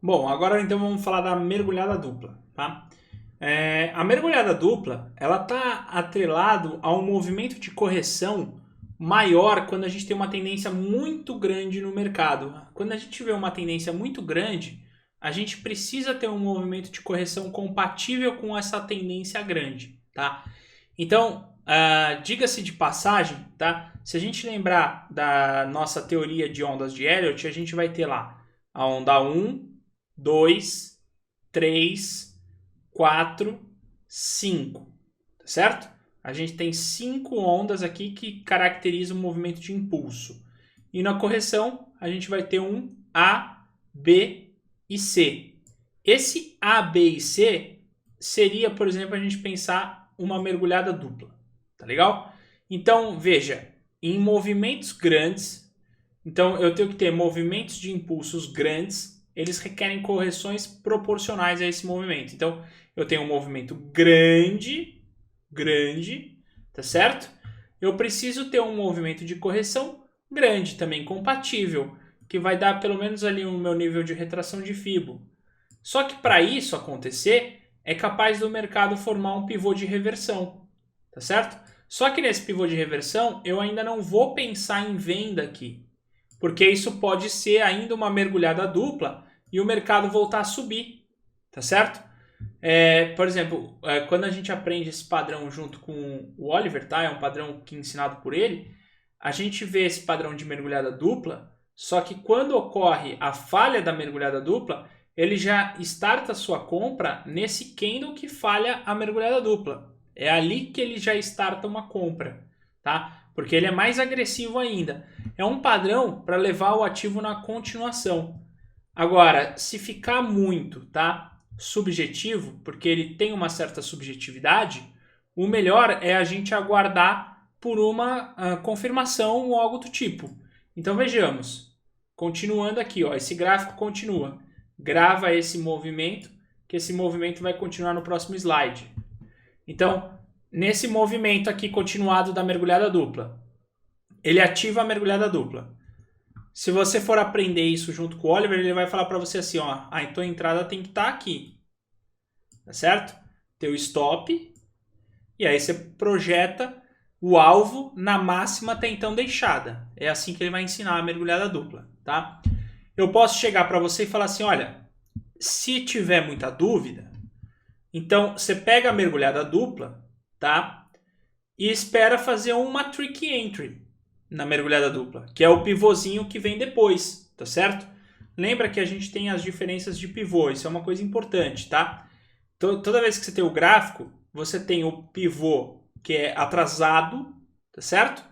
Bom, agora então vamos falar da mergulhada dupla, tá? A mergulhada dupla, ela está atrelado a um movimento de correção maior quando a gente tem uma tendência muito grande no mercado. Quando a gente vê uma tendência muito grande, a gente precisa ter um movimento de correção compatível com essa tendência grande, tá? Então, diga-se de passagem, tá? Se a gente lembrar da nossa teoria de ondas de Elliott, a gente vai ter lá a onda 1, 2, 3, 4, 5, tá certo? A gente tem 5 ondas aqui que caracterizam o movimento de impulso. E na correção, a gente vai ter um A, B e C. Esse A, B e C seria, por exemplo, a gente pensar uma mergulhada dupla, tá legal? Então, veja, em movimentos grandes, então eu tenho que ter movimentos de impulsos grandes, eles requerem correções proporcionais a esse movimento. Então, eu tenho um movimento grande, tá certo? Eu preciso ter um movimento de correção grande também, compatível, que vai dar pelo menos ali o meu nível de retração de Fibo. Só que para isso acontecer, é capaz do mercado formar um pivô de reversão, tá certo? Só que nesse pivô de reversão, eu ainda não vou pensar em venda aqui, porque isso pode ser ainda uma mergulhada dupla e o mercado voltar a subir, tá certo? Por exemplo, quando a gente aprende esse padrão junto com o Oliver, tá? É um padrão que é ensinado por ele, a gente vê esse padrão de mergulhada dupla, só que quando ocorre a falha da mergulhada dupla, ele já starta a sua compra nesse candle que falha a mergulhada dupla. É ali que ele já starta uma compra, tá? Porque ele é mais agressivo ainda. É um padrão para levar o ativo na continuação. Agora, se ficar muito, tá, subjetivo, porque ele tem uma certa subjetividade, o melhor é a gente aguardar por uma confirmação ou algo do tipo. Então vejamos, continuando aqui, ó, esse gráfico continua. Grava esse movimento, que esse movimento vai continuar no próximo slide. Então, nesse movimento aqui continuado da mergulhada dupla, ele ativa a mergulhada dupla. Se você for aprender isso junto com o Oliver, ele vai falar para você assim, ó, a tua entrada tem que estar aqui, tá certo? Teu stop, e aí você projeta o alvo na máxima até então deixada. É assim que ele vai ensinar a mergulhada dupla, tá? Eu posso chegar para você e falar assim, olha, se tiver muita dúvida, então você pega a mergulhada dupla, tá? E espera fazer uma trick entry na mergulhada dupla, que é o pivôzinho que vem depois, tá certo? Lembra que a gente tem as diferenças de pivô, isso é uma coisa importante, tá? Toda vez que você tem o gráfico, você tem o pivô que é atrasado, tá certo?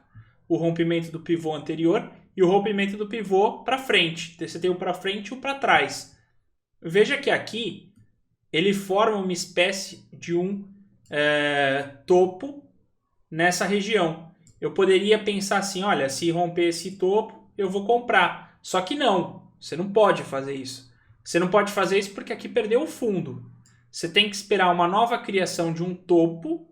O rompimento do pivô anterior e o rompimento do pivô para frente. Você tem o para frente e o para trás. Veja que aqui ele forma uma espécie de um topo nessa região. Eu poderia pensar assim, olha, se romper esse topo, eu vou comprar. Só que não, você não pode fazer isso. Você não pode fazer isso porque aqui perdeu o fundo. Você tem que esperar uma nova criação de um topo,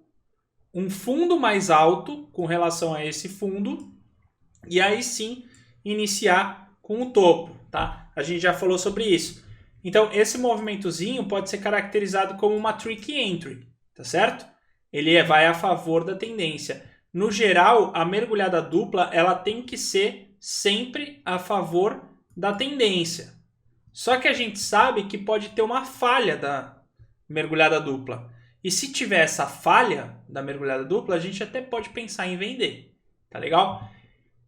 um fundo mais alto com relação a esse fundo, e aí sim iniciar com o topo, tá? A gente já falou sobre isso. Então, esse movimentozinho pode ser caracterizado como uma trick entry, tá certo? Ele vai a favor da tendência. No geral, a mergulhada dupla ela tem que ser sempre a favor da tendência. Só que a gente sabe que pode ter uma falha da mergulhada dupla. E se tiver essa falha da mergulhada dupla, a gente até pode pensar em vender. Tá legal?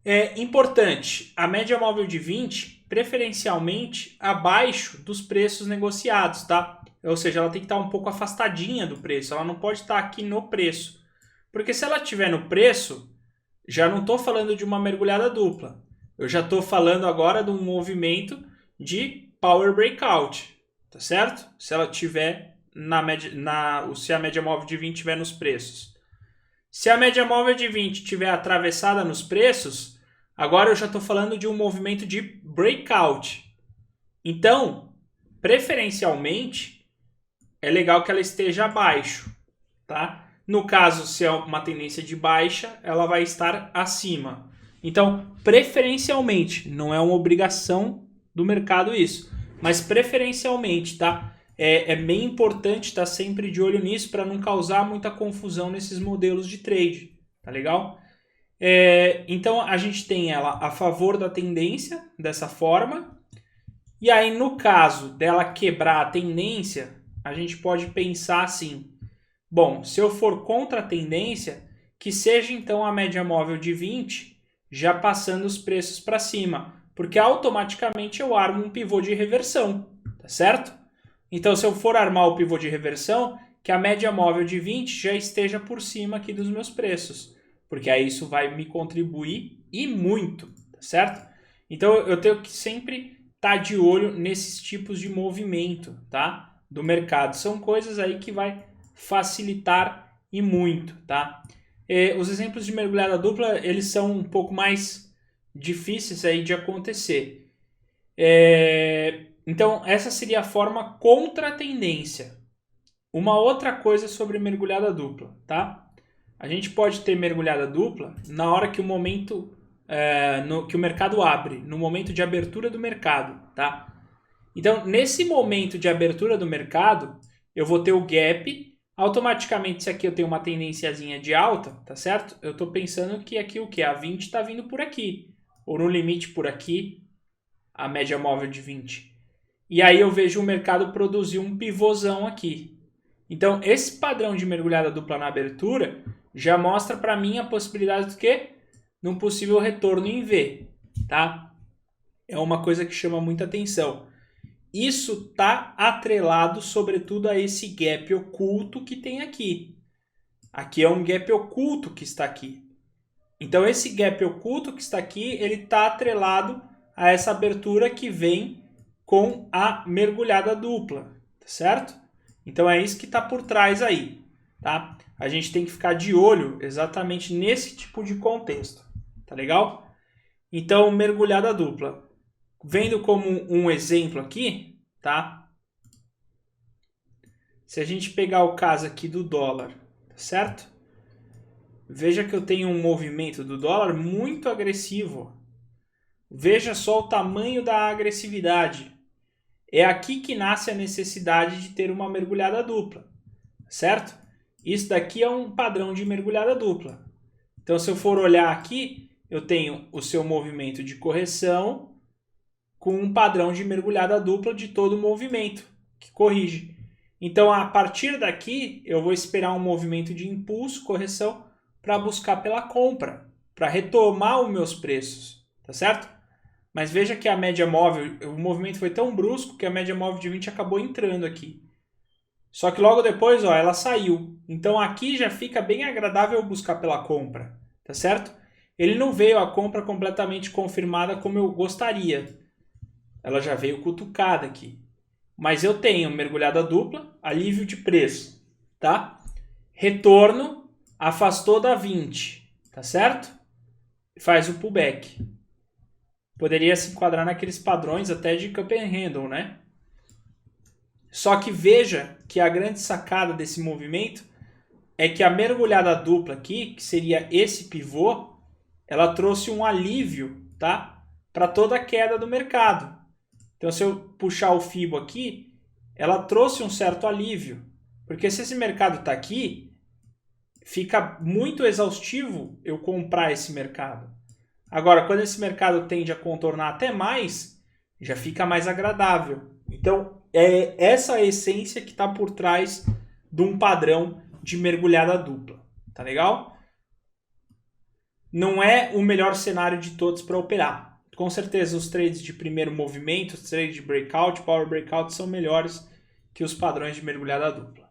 É importante, a média móvel de 20, preferencialmente abaixo dos preços negociados, tá? Ou seja, ela tem que estar um pouco afastadinha do preço, ela não pode estar aqui no preço. Porque se ela estiver no preço, já não estou falando de uma mergulhada dupla. Eu já estou falando agora de um movimento de power breakout, tá certo? Se ela tiver se a média móvel de 20 estiver nos preços. Se a média móvel de 20 estiver atravessada nos preços, agora eu já estou falando de um movimento de breakout. Então, preferencialmente, é legal que ela esteja abaixo, tá? No caso, se é uma tendência de baixa, ela vai estar acima. Então, preferencialmente, não é uma obrigação do mercado isso. mas preferencialmente, tá? É bem importante estar sempre de olho nisso para não causar muita confusão nesses modelos de trade, tá legal? Então a gente tem ela a favor da tendência dessa forma, e aí no caso dela quebrar a tendência, a gente pode pensar assim: bom, se eu for contra a tendência, que seja então a média móvel de 20 já passando os preços para cima, porque automaticamente eu armo um pivô de reversão, tá certo? Então, se eu for armar o pivô de reversão, que a média móvel de 20 já esteja por cima aqui dos meus preços, porque aí isso vai me contribuir e muito, tá certo? Então, eu tenho que sempre estar de olho nesses tipos de movimento, tá? Do mercado. São coisas aí que vai facilitar e muito, tá? Os exemplos de mergulhada dupla, eles são um pouco mais difíceis aí de acontecer. Então, essa seria a forma contra a tendência. Uma outra coisa sobre mergulhada dupla, tá? A gente pode ter mergulhada dupla na hora que o momento que o mercado abre, no momento de abertura do mercado, tá? Então, nesse momento de abertura do mercado, eu vou ter o gap. Automaticamente, se aqui eu tenho uma tendênciazinha de alta, tá certo? Eu estou pensando que aqui o que? A 20 está vindo por aqui. Ou no limite por aqui, a média móvel de 20. E aí eu vejo o mercado produzir um pivôzão aqui. Então, esse padrão de mergulhada dupla na abertura já mostra para mim a possibilidade do quê? Num possível retorno em V, tá? É uma coisa que chama muita atenção. Isso está atrelado, sobretudo, a esse gap oculto que tem aqui. Aqui é um gap oculto que está aqui. Então, esse gap oculto que está aqui, ele está atrelado a essa abertura que vem com a mergulhada dupla, tá certo? Então, é isso que está por trás aí, tá? A gente tem que ficar de olho exatamente nesse tipo de contexto, tá legal? Então, mergulhada dupla. Vendo como um exemplo aqui, tá? Se a gente pegar o caso aqui do dólar, tá certo? Veja que eu tenho um movimento do dólar muito agressivo. Veja só o tamanho da agressividade. É aqui que nasce a necessidade de ter uma mergulhada dupla, certo? Isso daqui é um padrão de mergulhada dupla. Então, se eu for olhar aqui, eu tenho o seu movimento de correção com um padrão de mergulhada dupla de todo o movimento, que corrige. Então, a partir daqui, eu vou esperar um movimento de impulso, correção, para buscar pela compra, para retomar os meus preços, tá certo? Mas veja que a média móvel, o movimento foi tão brusco que a média móvel de 20 acabou entrando aqui. Só que logo depois, ó, ela saiu. Então, aqui já fica bem agradável buscar pela compra, tá certo? Ele não veio a compra completamente confirmada como eu gostaria. Ela já veio cutucada aqui. Mas eu tenho mergulhada dupla, alívio de preço, tá? Retorno, afastou da 20, tá certo? Faz o pullback. Poderia se enquadrar naqueles padrões até de cup and handle, né? Só que veja que a grande sacada desse movimento é que a mergulhada dupla aqui, que seria esse pivô, ela trouxe um alívio, tá? Para toda a queda do mercado. Então, se eu puxar o Fibo aqui, ela trouxe um certo alívio. Porque se esse mercado está aqui, fica muito exaustivo eu comprar esse mercado. Agora, quando esse mercado tende a contornar até mais, já fica mais agradável. Então, é essa a essência que está por trás de um padrão de mergulhada dupla. Tá legal? Não é o melhor cenário de todos para operar. Com certeza os trades de primeiro movimento, os trades de breakout, power breakout são melhores que os padrões de mergulhada dupla.